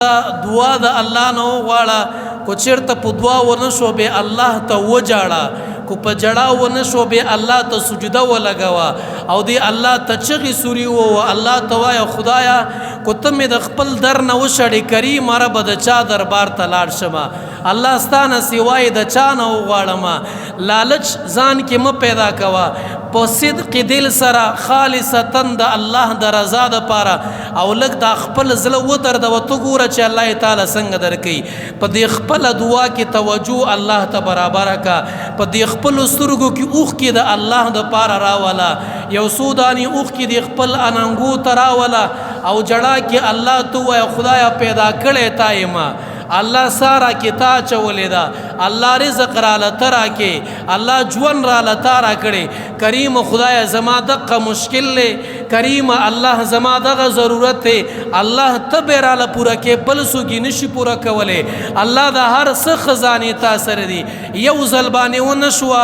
دعا د الله نه وغواړه کو چېرته په دعا ونه شو بې الله ته وجاړه کو په جړا ونه شو بې الله ته سجده ولګوه او دی الله ته چغې سوري ووه الله ته وایه خدایه کو ته مې د خپل در نه وشړې کریم ربه د چا دربار ته لاړ شمه الله ستا نه سوای د چا نه وغواړمه لالچ ځان کې مه پیدا کوه په صدق دل سره خالصتا د الله د رضا دپاره او لږ دا خپل زړه ودردوه ته ګوره چې الله تعالی څنګه درکوي په دې خپله دعا کې توجه الله ته برابره کا په دې خپلو سترګو کې اوښکې د الله دپاره راوله یو څو دانې اوښکې د خپل اننګو ته راوله او جړا کې الله ته ووایه خدایه پیدا کړی تا یمه الله سارا کې تا چولې ده الله رزق را لته راکې الله ژوند را لته راکړې کریم خدایه زما دغه مشکل دی کریم الله زما دغه ضرورت دی الله ته به راله پوره کې بل څوک یې نشي پوره کولی الله د هر څه خزانې تا سره دي یو ځل باندې ونه شوه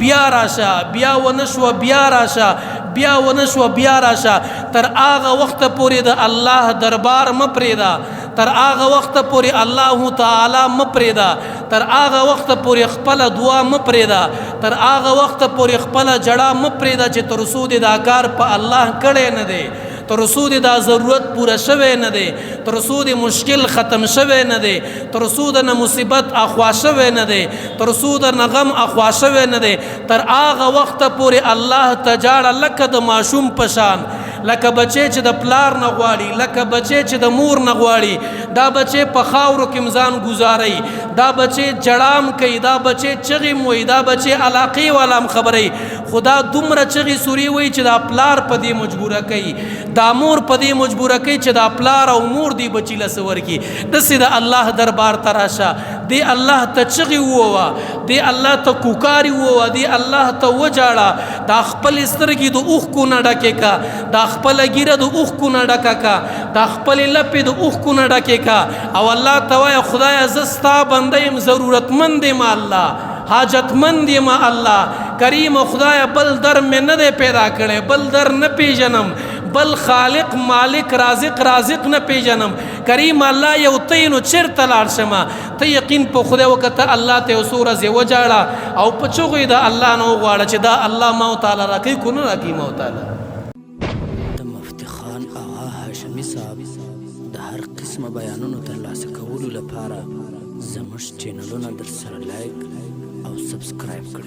بیا راشه بیا ونه شوه بیا راشه بیا ونه شوه بیا راشه تر هغه وخته پورې د الله دربار مه پرېږده تر هغه وخته پورې الله تعالی مه پرېږده تر هغه وخته پورې خپله دعا مه پرېږده تر هغه وخته پورې خپله جړه مه پرېږده چې تر څو دې دا کار په الله کړی نه دی تر څو دې دا ضرورت پوره شوی نه دی تر څو دې مشکل ختم شوی نه دی تر څو د نه مصیبت اخوا شوی نه دی تر څو د نه غم اخوا شوی نه دی تر هغه وخته پورې الله ته جاړه لکه د ماشوم په شان لکه بچی چې د پلار نه غواړي لکه بچی چې د مور نه غواړي دا بچی په خاورو کې ځان ګزاري دا بچی جړام کوي دا بچی چغې وایي دا بچی علاقې والا خبري خدا دومره چغې سوري وایي چې دا پلار په دې مجبوره کوي دا مور په دې مجبوره کوي چې دا پلار او مور دې بچی له څه ورکړي داسې د الله دربار ته راشه دی الله ته چغې ووه دی الله ته کوکاري ووه دی الله ته وجاړه دا خپلې سترګې د اوښکو نه ډکې کا دا خپله ګیره د اوښکو نه ډکه کا دا خپلې لپې د اوښکو نه ډکې کا او الله ته وایه خدایه زه ستا بنده یم ضرورتمند یم الله حاجتمند یم الله کریم خدایه بل در مې نه دی پیدا کړی بل در نه پیژنم بل خالق مالک رازق نه پیژنم کریم الله یو ته نو چېرته لاړ شمه ته یقین په خدای وکړه الله ته یو څو ورځې وجاړه او په چغو یې د الله نه وغواړه چې دا الله ما تعالی راکوي کو نه راکوي ما تعالی د مفتي خان آغا هاشمي صاحب د هر قسمه بیانونو ترلاسه کولو لپاره زموږ چینلونه در سره لایک او سبسکرایب کړئ